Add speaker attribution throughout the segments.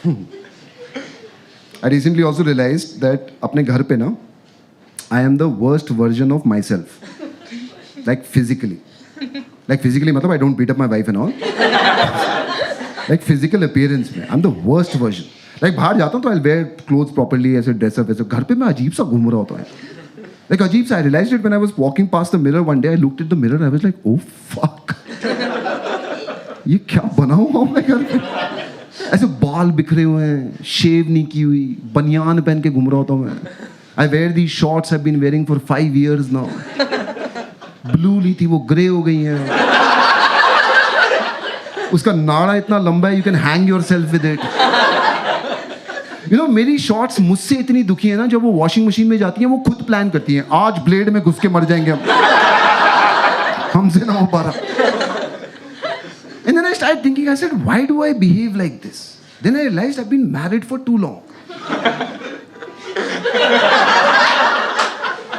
Speaker 1: I recently also realized that अपने घर पे ना I am the worst version of myself. Like physically. Like physically मतलब I don't beat up my wife and all. Like physical appearance में I'm the worst version. Like बाहर जाता हूँ तो I'll wear clothes properly, ऐसे dress up ऐसे. घर पे मैं अजीब सा घूम रहा होता है. Like अजीब सा. I realized it when I was walking past the mirror one day. I looked at the mirror. I was like, oh fuck. ये क्या बना हुआ हूँ मैं घर पे? ऐसे बाल बिखरे हुए हैं, शेव नहीं की हुई, बनियान पहन के घूम रहा होता हूँ मैं. I wear these shorts I've been wearing for 5 years now. Blue ली थी वो ग्रे हो गई हैं. उसका नाड़ा इतना लंबा है, you can hang yourself with it. You know, मेरी शॉर्ट्स मुझसे इतनी दुखी है ना, जब वो वॉशिंग मशीन में जाती हैं वो खुद प्लान करती हैं, आज ब्लेड में घुस के मर जाएंगे हम, हमसे ना हो पा रहा. And then I started thinking, I said, why do I behave like this? Then I realized I've been married for too long.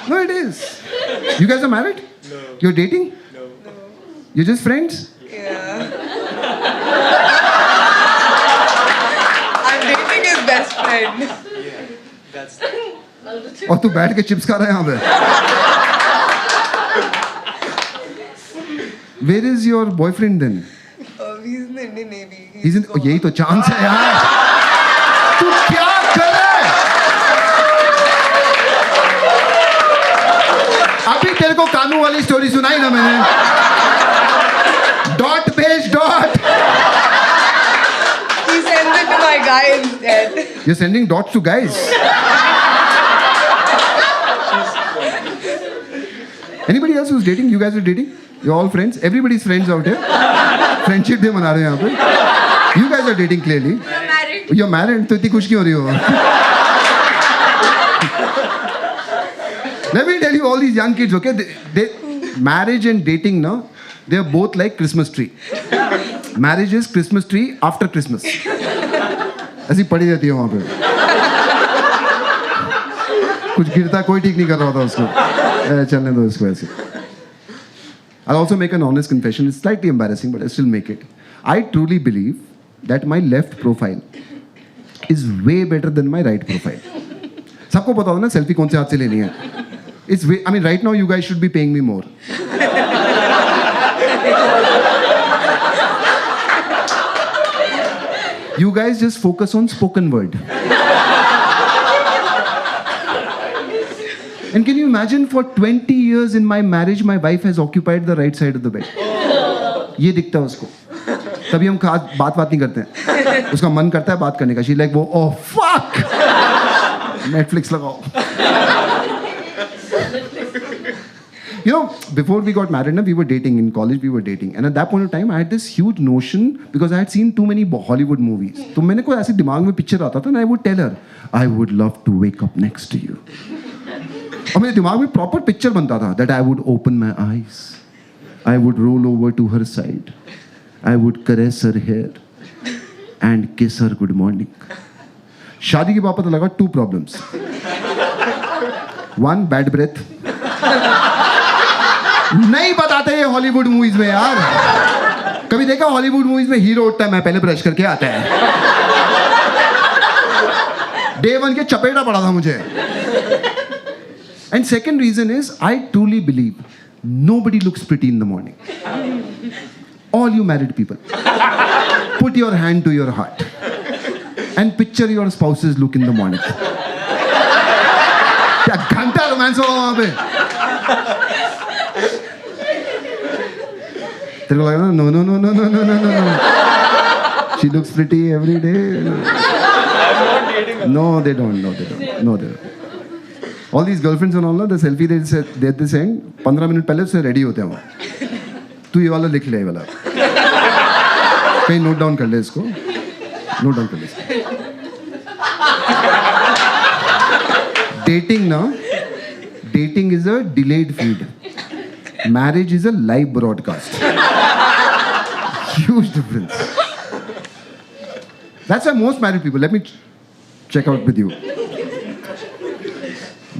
Speaker 1: No, it is. You guys are married?
Speaker 2: No.
Speaker 1: You're dating?
Speaker 2: No.
Speaker 1: You're just friends?
Speaker 3: Yeah. I'm dating his best friend.
Speaker 2: Yeah. That's.
Speaker 1: और तू बैठ के chips खा रहा है यहाँ पे. Where is your boyfriend then?
Speaker 3: He's in the Indian Navy.
Speaker 1: He's in, यही तो चांस है यार. तू क्या कर रहा है? अभी तेरे को कानू वाली स्टोरी सुनाई ना मैंने. डॉट भेज dot.
Speaker 3: He sends it to my guy instead.
Speaker 1: You're sending dots to guys. Anybody else who's dating? You guys are dating? You're all friends? Everybody's friends out here. Friendship day मना रहे हैं यहाँ पे. You guys are dating clearly.
Speaker 3: We're married.
Speaker 1: You're married, तो इतनी खुश क्यों हो रही हो? Let me tell you, all these young kids, okay? They marriage and dating, no, they are both like Christmas tree. Marriage is Christmas tree after Christmas. ऐसी पड़ी रहती है वहाँ पे. कुछ गिरता कोई ठीक नहीं कर रहा होता उसको. चलने दो इसको ऐसे. I'll also make an honest confession. It's slightly embarrassing, but I still make it. I truly believe that my left profile is way better than my right profile. सबको पता होता ना सेल्फी कौन से हाथ से लेनी है. It's way, I mean, right now you guys should be paying me more. You guys just focus on spoken word. And can you imagine, for 20 years in my marriage, my wife has occupied the right side of the bed. ये दिखता है उसको. तभी हम बात नहीं करते हैं. उसका मन करता है बात करने का. She's like, वो oh fuck, Netflix लगाओ. You know, before we got married, we were dating in college. We were dating, and at that point of time, I had this huge notion because I had seen too many Hollywood movies. तो मैंने कोई ऐसे दिमाग में picture आता था, and I would tell her, I would love to wake up next to you. और मेरे दिमाग में प्रॉपर पिक्चर बनता था that I would open my eyes, I would roll over to her side, I would caress her hair and kiss her good morning. शादी के बाद पता लगा 2 problems. 1, bad breath. नहीं बताते ये हॉलीवुड मूवीज में यार. कभी देखा हॉलीवुड मूवीज में हीरो उठता है, मैं पहले ब्रश करके आता है. Day 1 के चपेटा पड़ा था मुझे. And second reason is, I truly believe nobody looks pretty in the morning. All you married people, put your hand to your heart and picture your spouse's look in the morning. क्या घंटा romance होगा वहाँ पे. तेरे को लगा ना no. She looks pretty every day. No, they don't. All these girlfriends and all ना, the selfie they send 15 minute पहले उससे रेडी होते हैं वो. तू ये वाला लिख ले, ये वाला कहीं नोट डाउन कर ले इसको. नोट डाउन कर ले इसको. Dating is a delayed feed. Marriage is a live broadcast. Huge difference. That's why most married people, let me check out with you.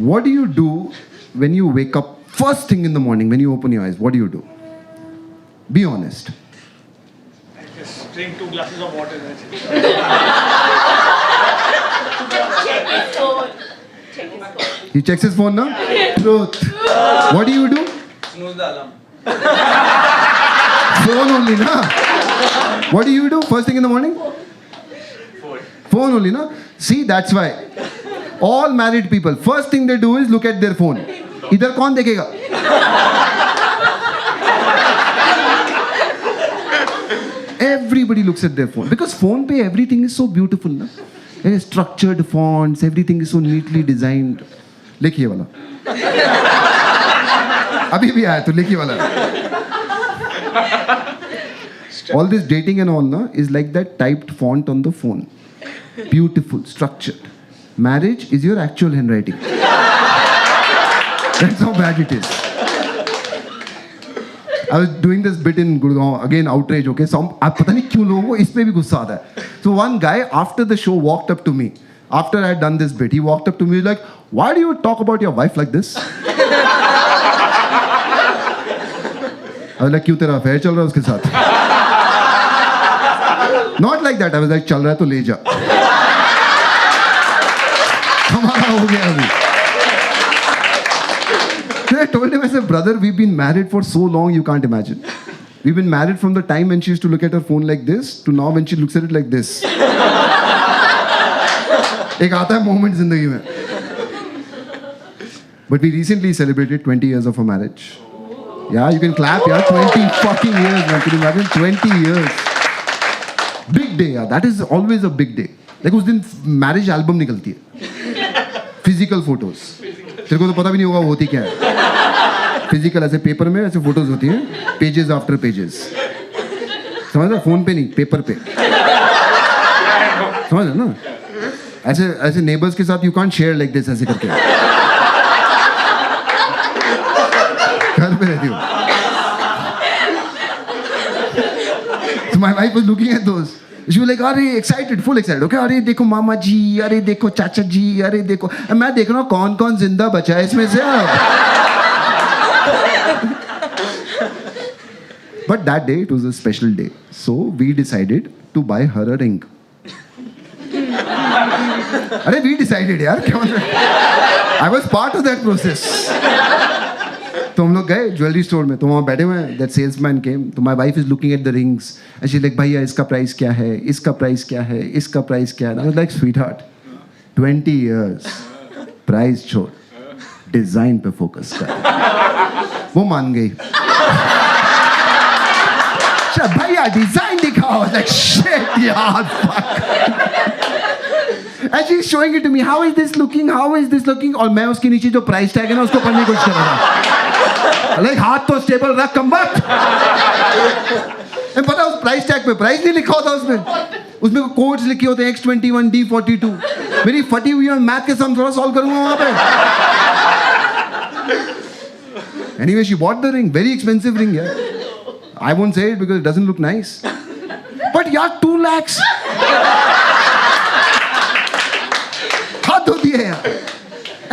Speaker 1: What do you do when you wake up first thing in the morning, when you open your eyes? What do you do? Be honest.
Speaker 2: Just drink 2 glasses of water.
Speaker 1: He checks his phone now. Truth. What do you do?
Speaker 2: Snooze the alarm.
Speaker 1: Phone only, na? What do you do first thing in the morning? Phone only, na? See, that's why. All married people, first thing they do is look at their phone. इधर कौन देखेगा? Everybody looks at their phone because phone पे everything is so beautiful, na? Structured fonts, everything is so neatly designed. लिखिए वाला. अभी भी आया तो लिखिए वाला. All this dating and all, na, is like that typed font on the phone. Beautiful, structured. Marriage is your actual handwriting. That's how bad it is. I was doing this bit in Gurgaon, again outrage, okay? So आप पता नहीं क्यों लोगों को इस पे भी गुस्सा आता है. So one guy after the show walked up to me. After I had done this bit, he walked up to me, he was like, "Why do you talk about your wife like this?" I was like, क्यों तेरा affair चल रहा है उसके साथ? Not like that. I was like, चल रहा है तो ले जा. हमारा हो गया अभी. I told him, I said, brother, we've been married for so long, you can't imagine. We've been married from the time when she used to look at her phone like this to now when she looks at it like this. एक आता है moment जिंदगी में. But we recently celebrated 20 years of our marriage. Yeah, you can clap, yeah. 20 fucking years, man. Can you imagine? 20 years. Big day, yeah. That is always a big day. Like उस दिन marriage album निकलती है. Physical photos. तेरे को तो पता भी नहीं होगा वो होती क्या है. फिजिकल ऐसे पेपर में ऐसे फोटोज होती हैं, पेजेस आफ्टर पेजेस. समझ रहे? फोन पे नहीं, पेपर पे. समझ रहे ना? ऐसे ऐसे नेबर्स के साथ you can't share like this ऐसे करके. घर पे रहती हो. So my wife was looking at those. She was like, अरे excited, full excited. Okay, अरे देखो मामा जी, अरे देखो चाचा जी, अरे देखो. मैं देख रहा हूँ कौन कौन जिंदा बचा है इसमें से अब. But that day, it was a special day. So we decided to buy her a ring. अरे we decided यार, क्या मतलब? I was part of that process. तो हम लोग गए ज्वेलरी स्टोर में, तो वहाँ बैठे हुए हैं. That salesman came. तो my wife is looking at the rings. And she's like, भैया इसका प्राइस क्या है? इसका प्राइस क्या है? इसका प्राइस क्या है? And I was like, sweetheart, 20 years, price छोड़, डिजाइन पे फोकस कर. वो मान गई. भैया डिजाइन दिखाओ. Like shit यार, fuck. And she's showing it to me. How is this looking? How is this looking? और मैं उसके नीचे जो प्राइस टैग है ना उसको पढ़ने की कोशिश कर रहा था. Like हाथ तो स्टेबल रख कमबख्त. पता उस प्राइस टैग पे प्राइस नहीं लिखा होता उसमें. उसमें कोड्स लिखे होते हैं X21 D42. मेरी फटी हुई है मैथ के सम थोड़ा सॉल्व करूंगा वहां पे. Anyway, she bought the ring. Very expensive ring, yeah. I won't say it because it doesn't look nice. But यार 2 lakhs. हाथ होती है यार.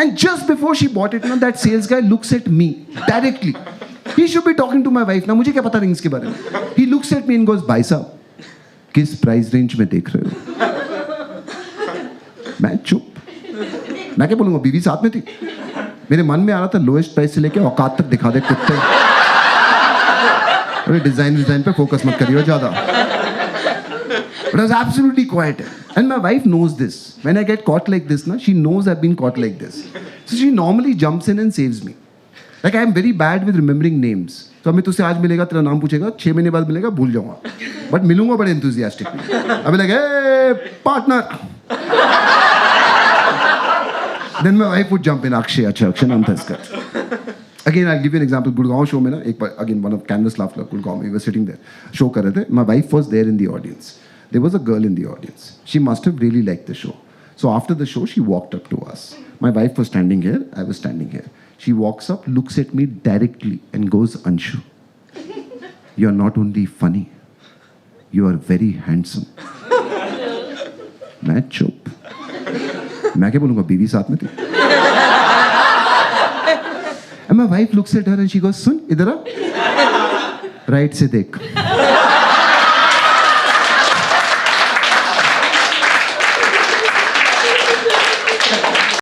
Speaker 1: And just before she bought it, that sales guy looks at me directly. He should be talking to my wife. ना मुझे क्या पता rings के बारे में. He looks at me and goes, भाई साहब, किस प्राइस रेंज में देख रहे हो? मैं चुप. मैं क्या बोलूँगा? बीवी साथ में थी. मेरे मन में आ रहा था लोएस्ट प्राइस से लेके औकात तक दिखा दे कुत्ते. अरे डिजाइन पे फोकस मत करियो ज़्यादा. But I was absolutely quiet. And my wife knows this. When I get caught like this, she knows I've been caught like this. So she normally jumps in and saves me. Like I am very bad with remembering names. तो मैं तुझसे आज मिलेगा, तेरा नाम पूछेगा, 6 महीने बाद मिलेगा, भूल जाऊंगा. But मिलूंगा बड़े enthusiastically. I'll be like, hey, partner. Then my wife would jump in, Akshay नाम था इसका. Again, I'll give you an example. Gurgaon show में ना एक बार again one of Canvas Laugh Club Gurgaon में we were sitting there. Show कर रहे थे. My wife was there in the audience. There was a girl in the audience. She must have really liked the show. So after the show, she walked up to us. My wife was standing here. I was standing here. She walks up, looks at me directly and goes, Anshu, you're not only funny, you are very handsome. मैं चुप. मैं क्या बोलूँगा? बीवी साथ में थी. And my wife looks at her and she goes, सुन इधर आ. राइट से देख.